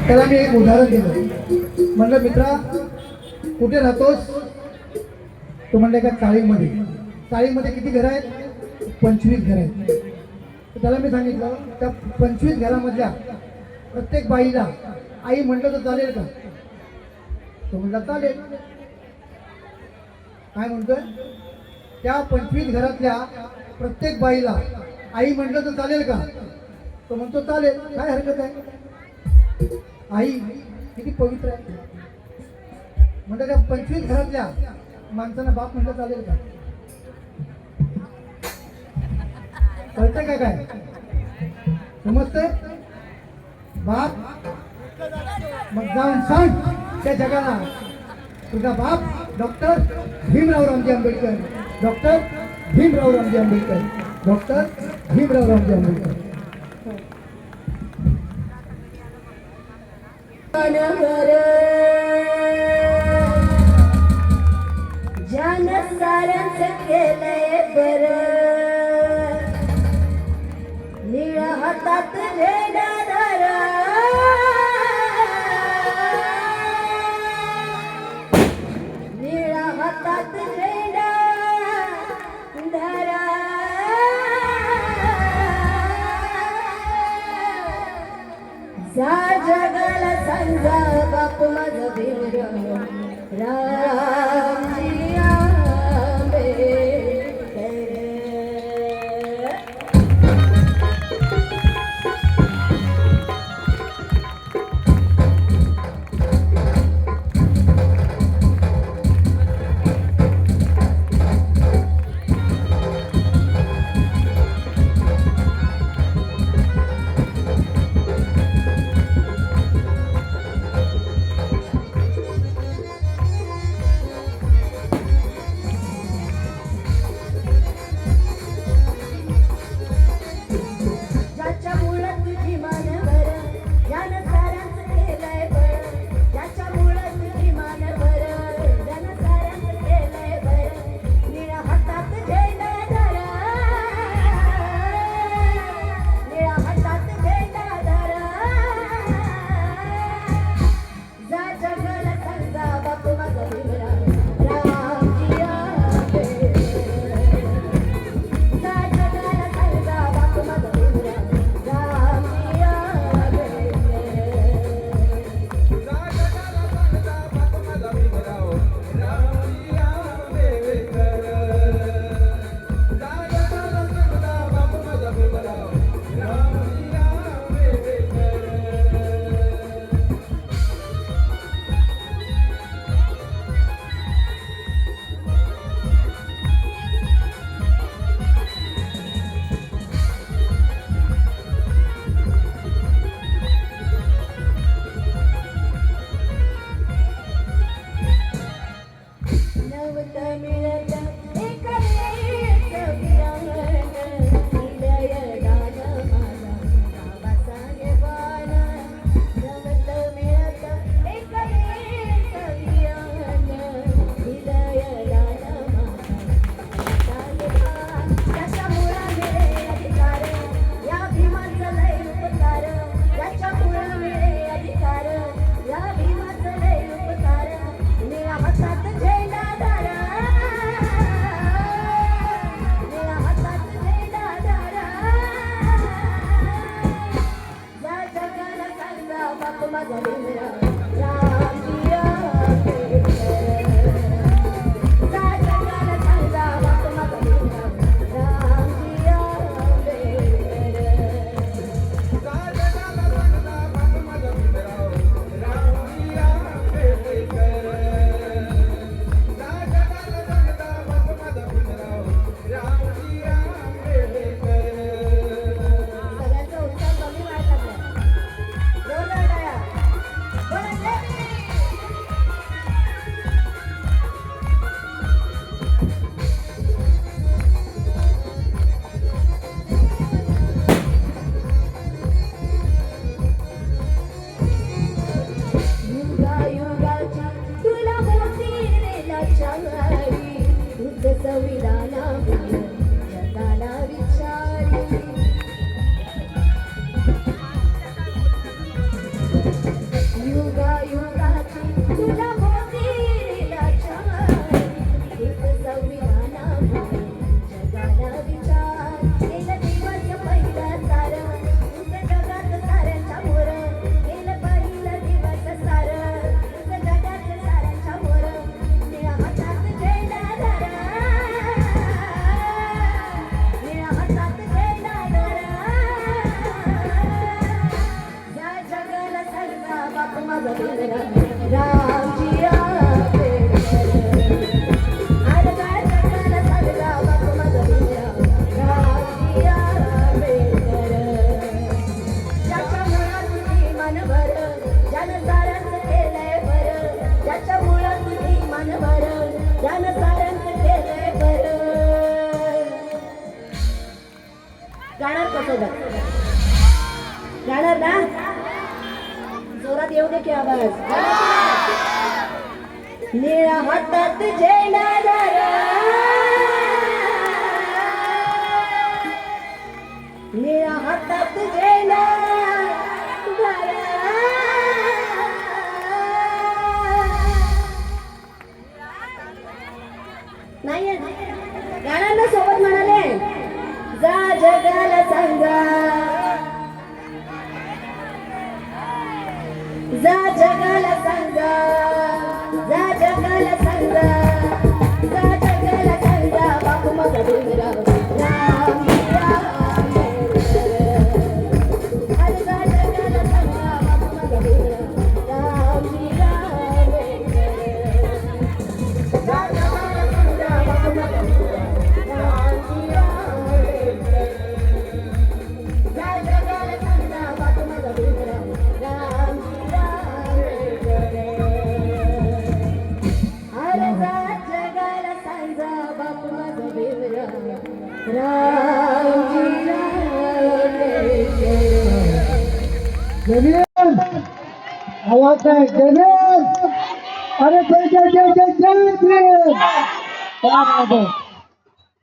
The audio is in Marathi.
त्याला मी एक उदाहरण दिलं. म्हणलं मित्रा कुठे राहतोस? तो म्हणले का चाळीमध्ये. चाळीमध्ये किती घरं आहेत? 25 घरं आहेत. तर त्याला मी सांगितलं त्या 25 घरामधल्या प्रत्येक बाईला आई म्हटलं तर चालेल का? तो म्हणला चालेल. काय म्हणतोय? त्या 25 घरातल्या प्रत्येक बाईला आई म्हटलं तर चालेल का? तो म्हणतो चालेल, काय हरकत आहे. आई किती पवित्र आहे. म्हणतात त्या 25 घरातल्या माणसांना बाप म्हटलं चालेल का? कळतंय का? काय समजतंय? बाप मग जाऊन सांग त्या जगाला तुझा बाप doctor Bhimrao Ramji Ambedkar, doctor Bhimrao Ramji Ambedkar, doctor Bhimrao Ramji Ambedkar. जन सारंच केलंय बरं, निळ हातात झेंडा धरा, निळ हातात झेंडा धरा. जा जगाला सांगा बाप माझं भीमराव रामजी आंबेडकर. तुझ्या मोतीला छान एक संविधानामुळे जगाला विचार केलं दिवस पहिला सारा तुझं जगात साऱ्यांच्या मोर केलं पहिलं दिवस सारा तुझं जगात साऱ्यांच्या मोर निळ्या हातात झेंडा धरा निळ्या हातात झेंडा धरा या जगाला सांगा बाप माझा बिंद्रा रामजी आंबेडकर अरे काय जगाला सांगा बाप माझा बिंद्रा रामजी आंबेडकर ज्याच्या मुळात तुझी मन भर ज्यानं साऱ्यांचं केलंय बरं ज्याच्या मुळात तुझी मन भर ज्यानं साऱ्यांचं केलंय बरं गाणार कसं गाणार ना जोरात येऊ दे की आवाज निळ्या हातात झेंडा धरा निळ्या हातात झेंडा धरा नाही गाण्यांना सोबत म्हणाले जा जगाला सांगा जा जगाला सांगा जा जगाला सांगा जा जगाला सांगा बापू माझा बिंद्रा रामजी आंबेडकर अरे जा जगाला सांगा बापू माझा बिंद्रा रामजी आंबेडकर जा जगाला सांगा बापू माझा बिंद्रा रामजी आंबेडकर जा जगाला सांगा बापू माझा बिंद्रा रामजी अरे जा जगाला सांगा बापू माझा बिंद्रा रामजी जमीन आवाज आहे जमीन अरे जय जय जय जय जय जय